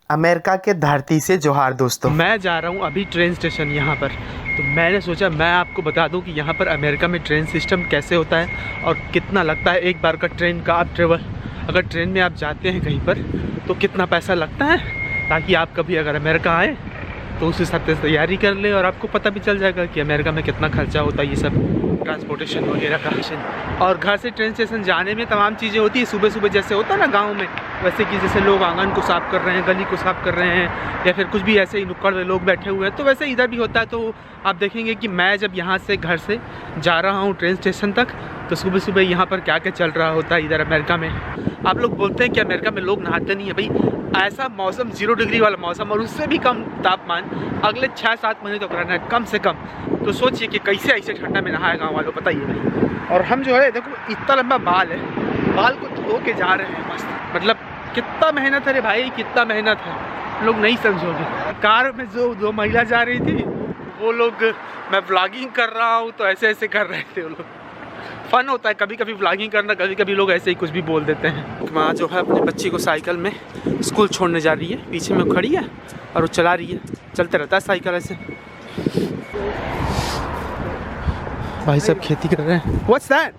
America के धरती से जोहार दोस्तों। मैं जा रहा हूँ अभी ट्रेन स्टेशन यहाँ पर, तो मैंने सोचा मैं आपको बता दूँ कि यहाँ पर अमेरिका में ट्रेन सिस्टम कैसे होता है और कितना लगता है एक बार का ट्रेन का आप ट्रेवल। अगर ट्रेन में आप जाते हैं कहीं पर तो कितना पैसा लगता है, ताकि आप कभी अगर अमेरिका आए तो उस हिसाब से तैयारी कर ले और आपको पता भी चल जाएगा कि अमेरिका में कितना खर्चा होता है ये सब ट्रांसपोर्टेशन वगैरह का। और घर से ट्रेन स्टेशन जाने में तमाम चीज़ें होती है। सुबह सुबह जैसे होता है ना गांव में, वैसे कि जैसे लोग आंगन को साफ़ कर रहे हैं, गली को साफ़ कर रहे हैं, या फिर कुछ भी ऐसे ही नुक्कड़ में लोग बैठे हुए हैं, तो वैसे इधर भी होता है। तो आप देखेंगे कि मैं जब यहाँ से घर से जा रहा हूँ ट्रेन स्टेशन तक, तो सुबह सुबह यहाँ पर क्या क्या चल रहा होता है इधर अमेरिका में। आप लोग बोलते हैं कि अमेरिका में लोग नहाते नहीं है, भाई ऐसा मौसम 0 डिग्री वाला मौसम और उससे भी कम तापमान अगले 6-7 महीने तक रहना है कम से कम। तो सोचिए कि कैसे ऐसे ठंडा में नहाए गाँव वालों, बताइए भाई। और हम जो है देखो इतना लंबा बाल है, बाल को धो के जा रहे हैं मस्त, मतलब कितना मेहनत है रे भाई, कितना मेहनत है, लोग नहीं समझोगे। कार में जो 2 महिला जा रही थी वो लोग, मैं व्लॉगिंग कर रहा हूँ तो ऐसे ऐसे कर रहे थे वो लोग। फ़न होता है कभी कभी व्लॉगिंग करना, कभी कभी लोग ऐसे ही कुछ भी बोल देते हैं। माँ जो है अपनी बच्ची को साइकिल में स्कूल छोड़ने जा रही है, पीछे में खड़ी है और वो चला रही है, चलते रहता है साइकिल ऐसे। भाई सब खेती कर रहे हैं। What's that?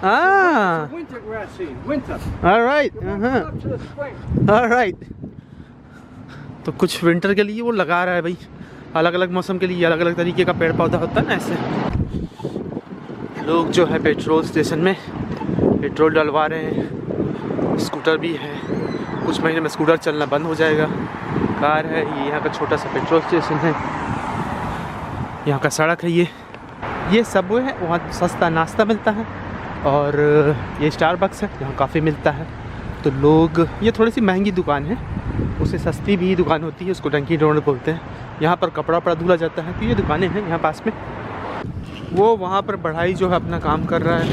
Ah. All right. All right. तो कुछ विंटर के लिए वो लगा रहा है भाई, अलग अलग मौसम के लिए अलग अलग तरीके का पेड़ पौधा होता है ना ऐसे। लोग जो है पेट्रोल स्टेशन में पेट्रोल डलवा रहे हैं, स्कूटर भी है, कुछ महीने में स्कूटर चलना बंद हो जाएगा। कार है, ये यहाँ का छोटा सा पेट्रोल स्टेशन है, यहाँ का सड़क है, ये सबवे है, वहाँ सस्ता नाश्ता मिलता है। और ये स्टारबक्स है, यहाँ काफ़ी मिलता है। तो लोग, ये थोड़ी सी महंगी दुकान है, उससे सस्ती भी दुकान होती है, उसको डंकी डोनट बोलते हैं। यहाँ पर कपड़ा वपड़ा धुला जाता है, तो ये दुकानें हैं यहाँ पास में। वो वहाँ पर बढ़ाई जो है अपना काम कर रहा है।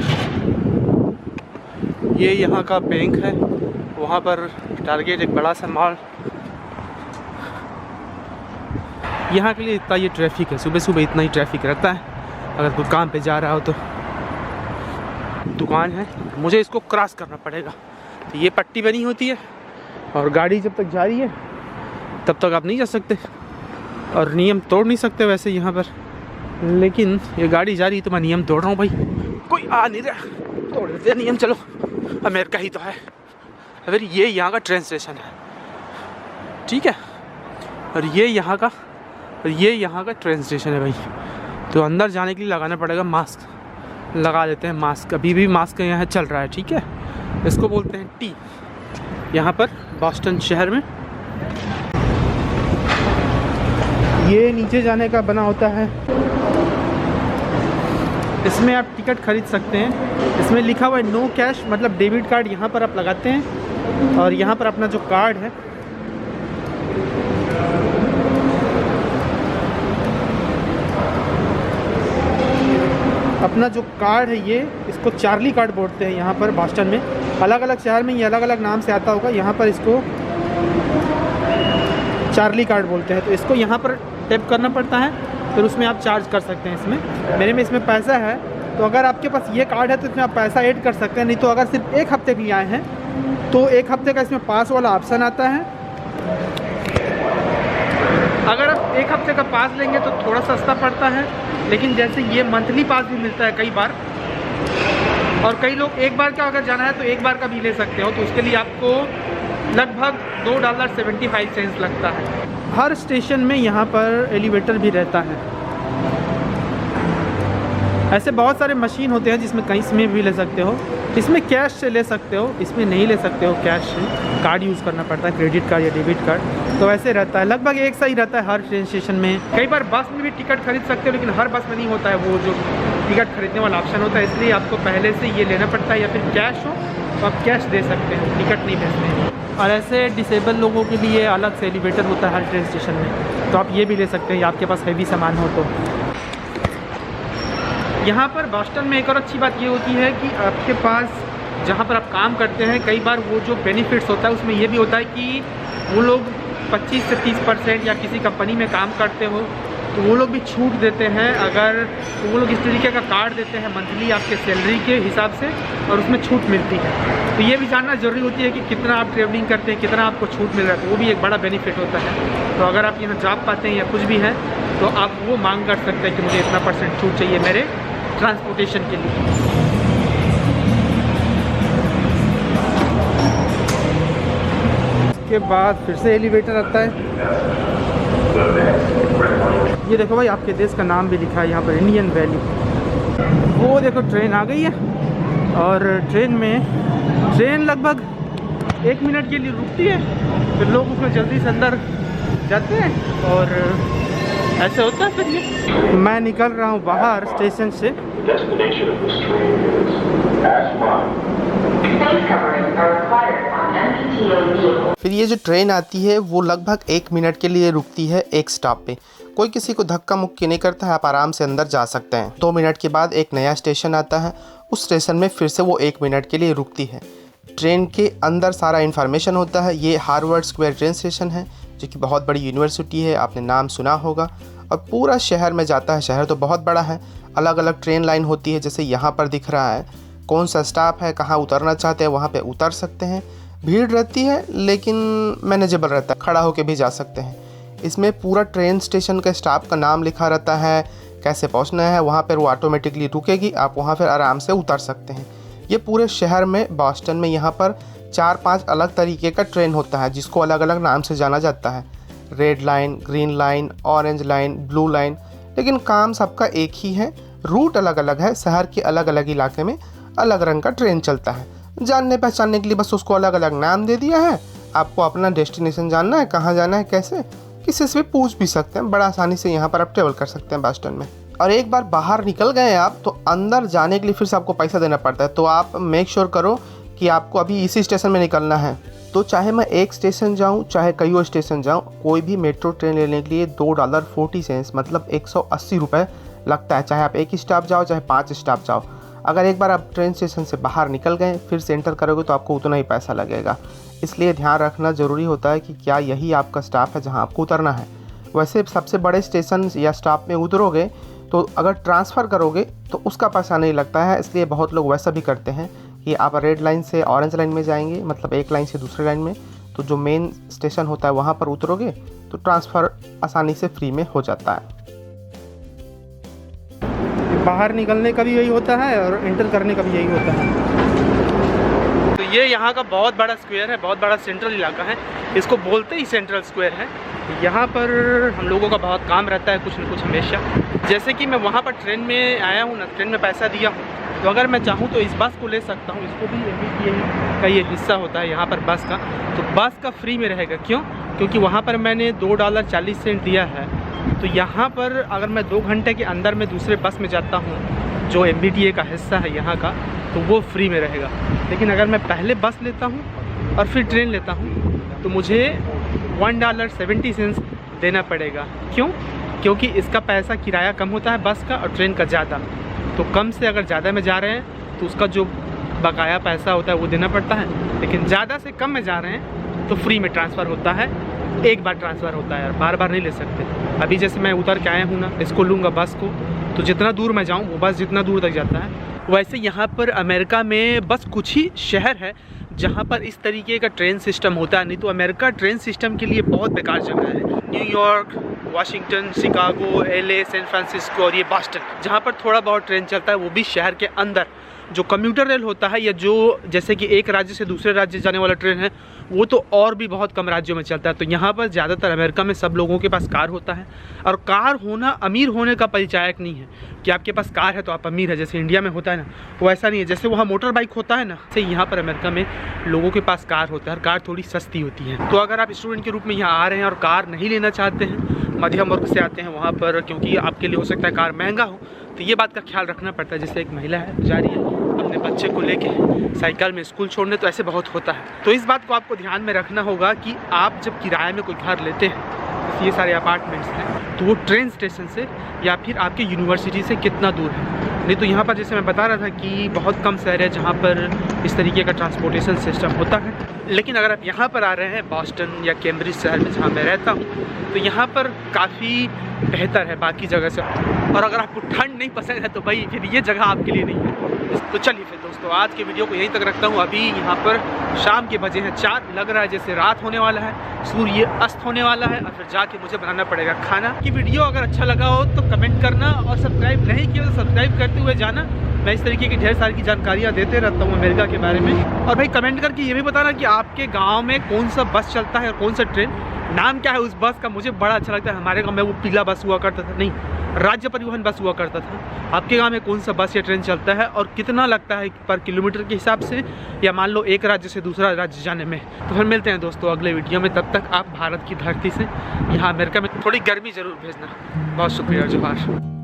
ये यहाँ का बैंक है, वहाँ पर टारगेट एक बड़ा सा मॉल। यहाँ के लिए इतना ये ट्रैफिक है, सुबह सुबह इतना ही ट्रैफिक रहता है अगर कोई काम पे जा रहा हो तो। दुकान है, मुझे इसको क्रॉस करना पड़ेगा, तो ये पट्टी बनी होती है और गाड़ी जब तक जा रही है तब तक आप नहीं जा सकते और नियम तोड़ नहीं सकते वैसे यहाँ पर। लेकिन ये गाड़ी जा रही है तो मैं नियम तोड़ रहा हूँ भाई, कोई आ नहीं रहा, तोड़ देते नियम, चलो अमेरिका ही तो है। अगर ये यहाँ का ट्रेन स्टेशन है, ठीक है, और ये यहाँ का ट्रेन स्टेशन है भाई। तो अंदर जाने के लिए लगाना पड़ेगा मास्क, लगा लेते हैं मास्क। अभी भी मास्क यहाँ चल रहा है, ठीक है। इसको बोलते हैं टी, यहाँ पर बॉस्टन शहर में। ये नीचे जाने का बना होता है, इसमें आप टिकट खरीद सकते हैं। इसमें लिखा हुआ है नो कैश, मतलब डेबिट कार्ड यहाँ पर आप लगाते हैं और यहाँ पर अपना जो कार्ड है, ये इसको चार्ली कार्ड बोलते हैं यहाँ पर बॉस्टन में। अलग अलग शहर में ये अलग अलग नाम से आता होगा, यहाँ पर इसको चार्ली कार्ड बोलते हैं। तो इसको यहाँ पर टैप करना पड़ता है, फिर उसमें आप चार्ज कर सकते हैं। मेरे में इसमें पैसा है, तो अगर आपके पास ये कार्ड है तो इसमें आप पैसा ऐड कर सकते हैं। नहीं तो अगर सिर्फ 1 हफ्ते के लिए आए हैं तो 1 हफ्ते का इसमें पास वाला ऑप्शन आता है। अगर आप 1 हफ्ते का पास लेंगे तो थोड़ा सस्ता पड़ता है, लेकिन जैसे ये मंथली पास भी मिलता है कई बार, और कई लोग एक बार का अगर जाना है तो एक बार का भी ले सकते हो। तो उसके लिए आपको लगभग $2.75 लगता है। हर स्टेशन में यहाँ पर एलिवेटर भी रहता है। ऐसे बहुत सारे मशीन होते हैं जिसमें कहीं से भी ले सकते हो। इसमें कैश से ले सकते हो, इसमें नहीं ले सकते हो कैश से, कार्ड यूज़ करना पड़ता है, क्रेडिट कार्ड या डेबिट कार्ड। तो ऐसे रहता है, लगभग एक सा ही रहता है हर ट्रेन स्टेशन में। कई बार बस में भी टिकट खरीद सकते हो, लेकिन हर बस में नहीं होता है वो जो टिकट खरीदने वाला ऑप्शन होता है, इसलिए आपको पहले से ये लेना पड़ता है, या फिर कैश हो तो आप कैश दे सकते हैं, टिकट नहीं भेजते हैं। और ऐसे डिसेबल लोगों के लिए अलग से एलिवेटर होता है हर ट्रेन स्टेशन में, तो आप ये भी ले सकते हैं, आपके पास हैवी सामान हो तो। यहाँ पर बॉस्टन में एक और अच्छी बात ये होती है कि आपके पास जहाँ पर आप काम करते हैं, कई बार वो जो बेनिफिट्स होता है उसमें ये भी होता है कि वो लोग 25 से 30% या किसी कंपनी में काम करते हो तो वो लोग भी छूट देते हैं। अगर तो वो लोग इस तरीके का कार्ड देते हैं मंथली आपके सैलरी के हिसाब से, और उसमें छूट मिलती है। तो ये भी जानना ज़रूरी होती है कि कितना आप ट्रैवलिंग करते हैं, कितना आपको छूट मिल रहा है, तो वो भी एक बड़ा बेनिफिट होता है। तो अगर आप यहाँ जॉब पाते हैं या कुछ भी है तो आप वो मांग कर सकते हैं कि मुझे इतना % छूट चाहिए मेरे ट्रांसपोर्टेशन के लिए। के बाद फिर से एलिवेटर आता है। ये देखो भाई, आपके देश का नाम भी लिखा है यहाँ पर, इंडियन वैली। वो देखो ट्रेन आ गई है, और ट्रेन लगभग 1 मिनट के लिए रुकती है, फिर लोग उसमें जल्दी से अंदर जाते हैं, और ऐसे होता है। फिर ये मैं निकल रहा हूँ बाहर स्टेशन से। फिर ये जो ट्रेन आती है वो लगभग 1 मिनट के लिए रुकती है एक स्टॉप पे। कोई किसी को धक्का मुक्की नहीं करता है, आप आराम से अंदर जा सकते हैं। 2 मिनट के बाद एक नया स्टेशन आता है, उस स्टेशन में फिर से वो 1 मिनट के लिए रुकती है। ट्रेन के अंदर सारा इन्फॉर्मेशन होता है। ये हार्वर्ड स्क्वायर ट्रेन स्टेशन है, जो कि बहुत बड़ी यूनिवर्सिटी है, आपने नाम सुना होगा, और पूरा शहर में जाता है। शहर तो बहुत बड़ा है, अलग अलग ट्रेन लाइन होती है, जैसे यहाँ पर दिख रहा है। कौन सा स्टॉप है, कहाँ उतरना चाहते हैं वहाँ पे उतर सकते हैं। भीड़ रहती है लेकिन मैनेजेबल रहता है, खड़ा होके भी जा सकते हैं। इसमें पूरा ट्रेन स्टेशन के स्टॉप का नाम लिखा रहता है, कैसे पहुँचना है वहाँ पर, वो ऑटोमेटिकली रुकेगी, आप वहाँ पर आराम से उतर सकते हैं। ये पूरे शहर में, बॉस्टन में यहाँ पर 4-5 अलग तरीके का ट्रेन होता है, जिसको अलग अलग नाम से जाना जाता है। Red line, green line, orange line, blue line, लेकिन काम सबका एक ही है। रूट अलग अलग है, शहर के अलग अलग इलाके में अलग रंग का ट्रेन चलता है। जानने पहचानने के लिए बस उसको अलग अलग नाम दे दिया है। आपको अपना डेस्टिनेशन जानना है, कहाँ जाना है, कैसे, किसी से भी पूछ भी सकते हैं। बड़ा आसानी से यहाँ पर आप ट्रेवल कर सकते हैं बॉस्टन में। और एक बार बाहर निकल गए आप तो अंदर जाने के लिए फिर से आपको पैसा देना पड़ता है। तो आप मेक श्योर करो कि आपको अभी इसी स्टेशन में निकलना है। तो चाहे मैं एक स्टेशन जाऊं, चाहे कई स्टेशन जाऊं, कोई भी मेट्रो ट्रेन लेने के लिए $2.40 मतलब 180 रुपये लगता है। चाहे आप एक स्टॉप जाओ, चाहे 5 स्टॉप जाओ। अगर एक बार आप ट्रेन स्टेशन से बाहर निकल गए, फिर से एंटर करोगे तो आपको उतना ही पैसा लगेगा। इसलिए ध्यान रखना ज़रूरी होता है कि क्या यही आपका स्टॉप है जहाँ आपको उतरना है। वैसे सबसे बड़े स्टेशन या स्टॉप में उतरोगे तो अगर ट्रांसफ़र करोगे तो उसका पैसा नहीं लगता है। इसलिए बहुत लोग वैसा भी करते हैं कि आप रेड लाइन से ऑरेंज लाइन में जाएंगे, मतलब एक लाइन से दूसरी लाइन में, तो जो मेन स्टेशन होता है वहाँ पर उतरोगे तो ट्रांसफ़र आसानी से फ्री में हो जाता है। बाहर निकलने का भी यही होता है और एंटर करने का भी यही होता है। तो ये यहाँ का बहुत बड़ा स्क्वायर है, बहुत बड़ा सेंट्रल इलाका है, इसको बोलते ही सेंट्रल स्क्वायर है। यहाँ पर हम लोगों का बहुत काम रहता है, कुछ न कुछ हमेशा। जैसे कि मैं वहाँ पर ट्रेन में आया हूँ ना, ट्रेन में पैसा दिया हूँ, तो अगर मैं चाहूँ तो इस बस को ले सकता हूँ। इसको भी MBTA का ये हिस्सा होता है यहाँ पर बस का, तो बस का फ्री में रहेगा। क्यों? क्योंकि वहाँ पर मैंने $2.40 दिया है। तो यहाँ पर अगर मैं 2 घंटे के अंदर में दूसरे बस में जाता हूँ जो MBTA का हिस्सा है यहाँ का, तो वो फ्री में रहेगा। लेकिन अगर मैं पहले बस लेता हूँ और फिर ट्रेन लेता हूँ तो मुझे $1.70 देना पड़ेगा। क्यों? क्योंकि इसका पैसा किराया कम होता है बस का और ट्रेन का ज़्यादा। तो कम से अगर ज़्यादा में जा रहे हैं तो उसका जो बकाया पैसा होता है वो देना पड़ता है, लेकिन ज़्यादा से कम में जा रहे हैं तो फ्री में ट्रांसफ़र होता है। एक बार ट्रांसफ़र होता है यार, बार बार नहीं ले सकते। अभी जैसे मैं उतर के आया हूँ ना, इसको लूँगा बस को, तो जितना दूर मैं जाऊँ वो बस जितना दूर तक जाता है। वैसे यहाँ पर अमेरिका में बस कुछ ही शहर है जहाँ पर इस तरीके का ट्रेन सिस्टम होता है, नहीं तो अमेरिका ट्रेन सिस्टम के लिए बहुत बेकार जगह है। New York, Washington, Chicago, LA, San Francisco और ये बॉस्टन, जहाँ पर थोड़ा बहुत ट्रेन चलता है, वो भी शहर के अंदर। जो कम्यूटर रेल होता है या जो जैसे कि एक राज्य से दूसरे राज्य जाने वाला ट्रेन है, वो तो और भी बहुत कम राज्यों में चलता है। तो यहाँ पर ज़्यादातर अमेरिका में सब लोगों के पास कार होता है, और कार होना अमीर होने का परिचायक नहीं है कि आपके पास कार है तो आप अमीर है, जैसे इंडिया में होता है ना, वो ऐसा नहीं है। जैसे वहाँ मोटर बाइक होता है ना, जैसे यहाँ पर अमेरिका में लोगों के पास कार होता है, और कार थोड़ी सस्ती होती है। तो अगर आप स्टूडेंट के रूप में यहाँ आ रहे हैं और कार नहीं लेना चाहते हैं, मध्यम वर्ग से आते हैं वहाँ पर, क्योंकि आपके लिए हो सकता है कार महंगा हो, तो ये बात का ख्याल रखना पड़ता है। जैसे एक महिला है जा रही है अपने बच्चे को लेके साइकिल में स्कूल छोड़ने, तो ऐसे बहुत होता है। तो इस बात को आपको ध्यान में रखना होगा कि आप जब किराए में कोई घर लेते हैं जैसे ये सारे अपार्टमेंट्स हैं, तो वो ट्रेन स्टेशन से या फिर आपके यूनिवर्सिटी से कितना दूर है। नहीं तो यहाँ पर जैसे मैं बता रहा था कि बहुत कम शहर है जहाँ पर इस तरीके का ट्रांसपोर्टेशन सिस्टम होता है। लेकिन अगर आप यहाँ पर आ रहे हैं बॉस्टन या कैम्ब्रिज शहर में जहाँ मैं रहता हूँ, तो यहाँ पर काफ़ी बेहतर है बाकी जगह से। और अगर आपको ठंड नहीं पसंद है तो भाई फिर ये जगह आपके लिए नहीं है। तो चलिए फिर दोस्तों, आज के वीडियो को यहीं तक रखता हूँ। अभी यहाँ पर शाम के बजे हैं 4, लग रहा है जैसे रात होने वाला है, सूर्य अस्त होने वाला है और फिर जाके मुझे बनाना पड़ेगा खाना। कि वीडियो अगर अच्छा लगा हो तो कमेंट करना, और सब्सक्राइब नहीं किया तो सब्सक्राइब करते हुए जाना। मैं इस तरीके की ढेर सारी की जानकारियाँ देते रहता हूँ अमेरिका के बारे में। और भाई कमेंट करके ये भी बताना कि आपके गाँव में कौन सा बस चलता है और कौन सा ट्रेन, नाम क्या है उस बस का। मुझे बड़ा अच्छा लगता है। हमारे गाँव में वो पीला बस हुआ करता था, नहीं राज्य परिवहन बस हुआ करता था। आपके गांव में कौन सा बस या ट्रेन चलता है और कितना लगता है पर किलोमीटर के हिसाब से, या मान लो एक राज्य से दूसरा राज्य जाने में। तो फिर मिलते हैं दोस्तों अगले वीडियो में। तब तक आप भारत की धरती से यहाँ अमेरिका में थोड़ी गर्मी ज़रूर भेजना। बहुत शुक्रिया, जोहार।